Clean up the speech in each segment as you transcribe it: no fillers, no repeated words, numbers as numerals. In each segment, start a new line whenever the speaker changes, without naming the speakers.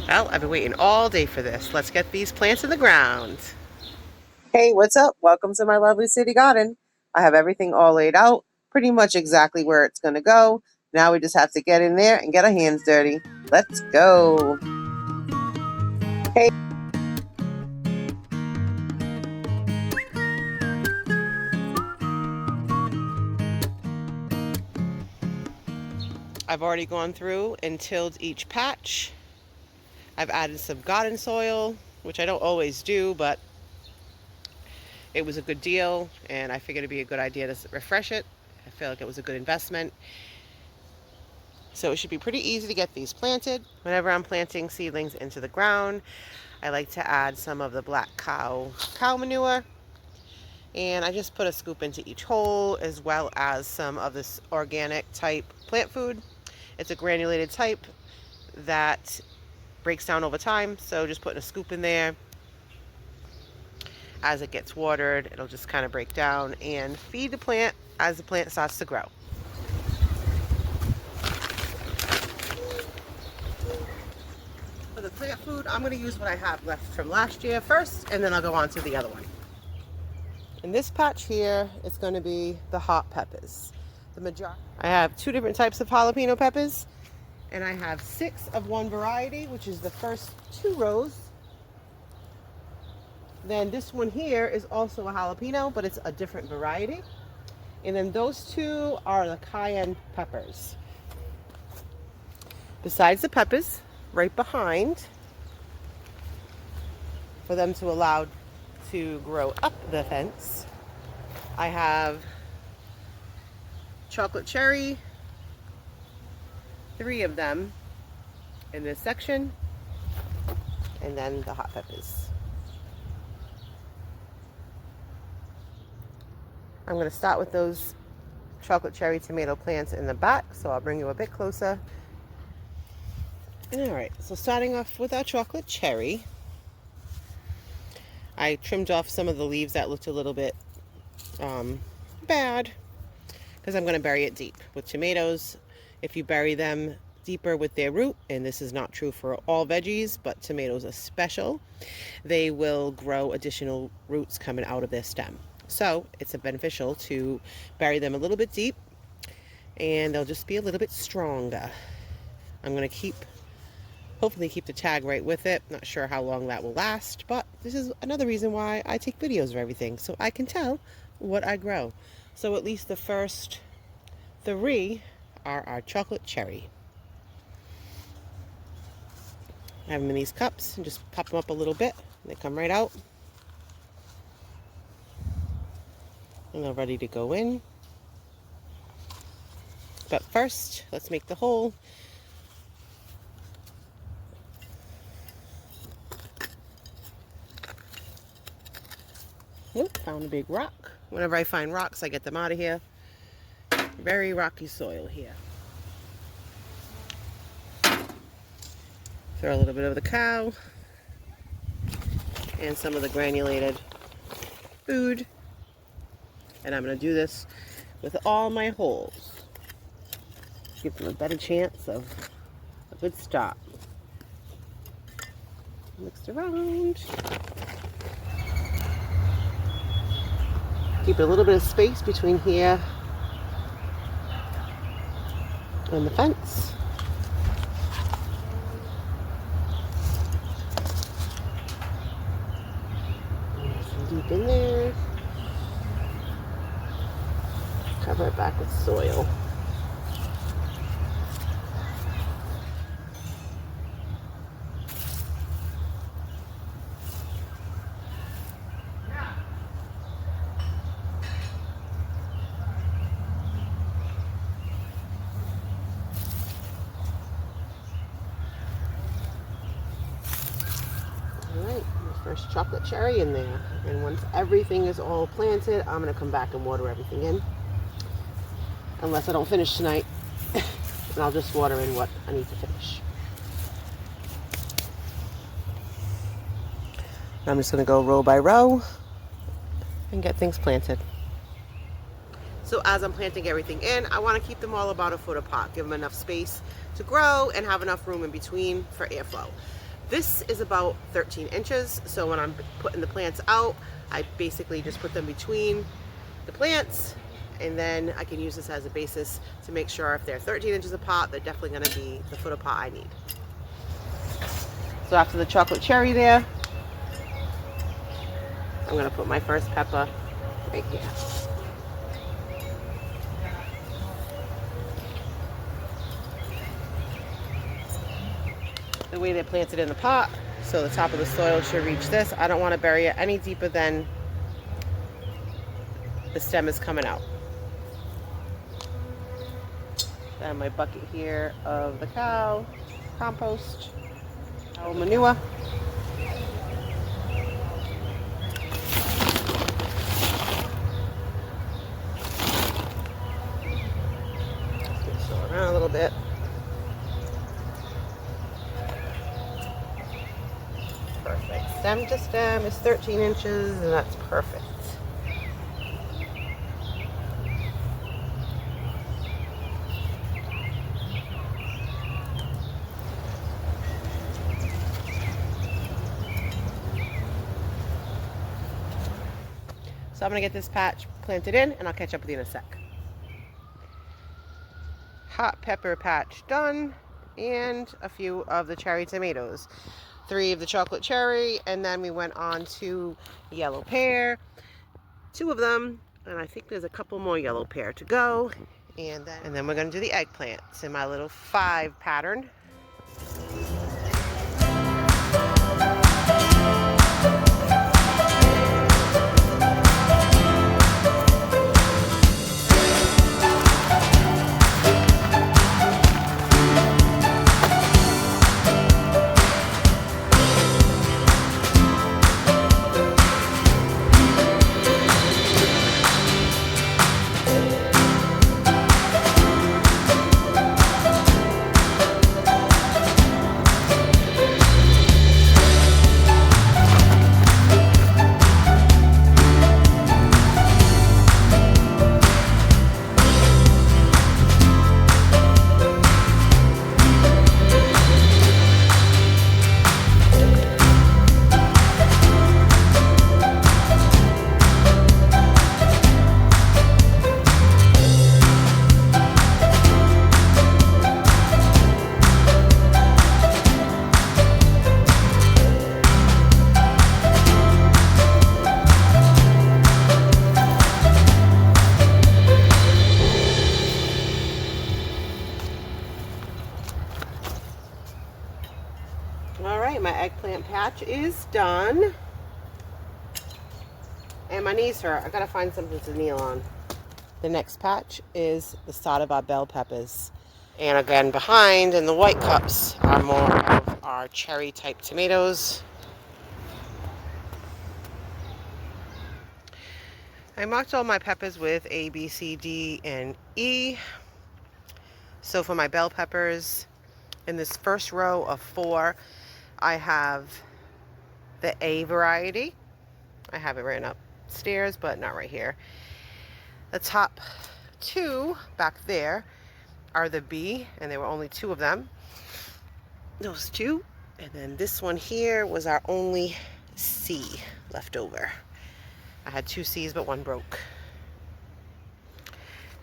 Well, I've been waiting all day for this. Let's get these plants in the ground.
Hey, what's up? Welcome to my lovely city garden. I have everything all laid out, pretty much exactly where it's going to go. Now we just have to get in there and get our hands dirty. Let's go. Hey,
I've already gone through and tilled each patch. I've added some garden soil, which I don't always do, but it was a good deal and I figured it'd be a good idea to refresh it. I feel like it was a good investment. So it should be pretty easy to get these planted. Whenever I'm planting seedlings into the ground, I like to add some of the black cow manure. And I just put a scoop into each hole, as well as some of this organic type plant food. It's a granulated type that breaks down over time, so just putting a scoop in there. As it gets watered, it'll just kind of break down and feed the plant as the plant starts to grow. For the plant food, I'm going to use what I have left from last year first, and then I'll go on to the other one. In this patch here, it's going to be the hot peppers. I have two different types of jalapeno peppers, and I have 6 of one variety, which is the first 2 rows. Then this one here is also a jalapeno, but it's a different variety. And then those 2 are the Cayenne peppers. Besides the peppers, right behind, for them to allow to grow up the fence, I have chocolate cherry, 3 of them in this section, and then the hot peppers. I'm going to start with those chocolate cherry tomato plants in the back, so I'll bring you a bit closer. Alright, so starting off with our chocolate cherry, I trimmed off some of the leaves that looked a little bit bad, because I'm going to bury it deep. With tomatoes, if you bury them deeper with their root, and this is not true for all veggies, but tomatoes are special, they will grow additional roots coming out of their stem. So it's beneficial to bury them a little bit deep, and they'll just be a little bit stronger. I'm going to hopefully keep the tag right with it. Not sure how long that will last, but this is another reason why I take videos of everything, so I can tell what I grow. So at least the first 3 are our chocolate cherry. I have them in these cups and just pop them up a little bit. They come right out. And they're ready to go in. But first, let's make the hole. Oop, found a big rock. Whenever I find rocks, I get them out of here. Very rocky soil here. Throw a little bit of the cow and some of the granulated food. And I'm going to do this with all my holes. Give them a better chance of a good start. Mix around. Keep a little bit of space between here and the fence. Nice and deep in there. Cover it back with soil. Alright, the first chocolate cherry in there. And once everything is all planted, I'm going to come back and water everything in. Unless I don't finish tonight. And I'll just water in what I need to finish. I'm just going to go row by row and get things planted. So as I'm planting everything in, I want to keep them all about a foot apart. Give them enough space to grow and have enough room in between for airflow. This is about 13 inches, so when I'm putting the plants out, I basically just put them between the plants, and then I can use this as a basis to make sure if they're 13 inches apart, they're definitely going to be the foot apart I need. So after the chocolate cherry there, I'm going to put my first pepper right here. The way they're planted in the pot, so the top of the soil should reach this. I don't want to bury it any deeper than the stem is coming out. And my bucket here of the cow compost, cow manure. Just go around a little bit. Perfect. Stem to stem is 13 inches, and that's perfect. So I'm going to get this patch planted in, and I'll catch up with you in a sec. Hot pepper patch done, and a few of the cherry tomatoes. 3 of the chocolate cherry, and then we went on to yellow pear, 2 of them, and I think there's a couple more yellow pear to go. And then we're going to do the eggplants in my little 5 pattern. Alright, my eggplant patch is done. And my knees hurt. I gotta find something to kneel on. The next patch is the start of our bell peppers. And again, behind in the white cups are more of our cherry type tomatoes. I marked all my peppers with A, B, C, D, and E. So for my bell peppers, in this first row of 4, I have the A variety. I have it written upstairs, but not right here. The top 2 back there are the B, and there were only 2 of them. Those 2. And then this one here was our only C left over. I had 2 C's, but 1 broke.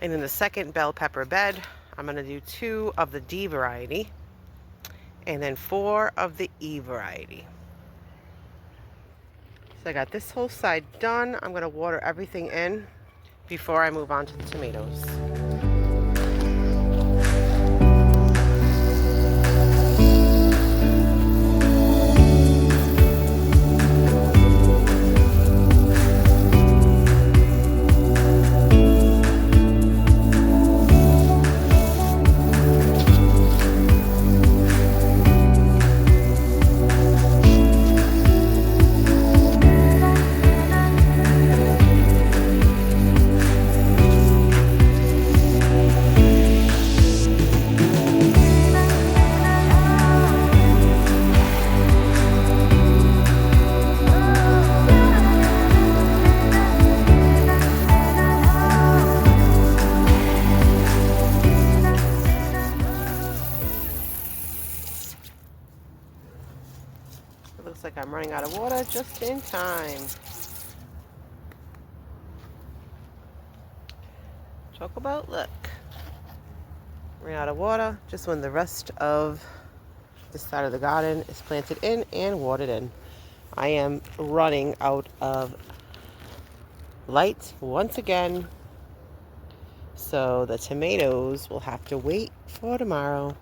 And in the second bell pepper bed, I'm going to do 2 of the D variety, and then 4 of the E variety. So I got this whole side done. I'm going to water everything in before I move on to the tomatoes. Looks like I'm running out of water just in time. Talk about luck. Ran out of water just when the rest of this side of the garden is planted in and watered in. I am running out of light once again. So the tomatoes will have to wait for tomorrow.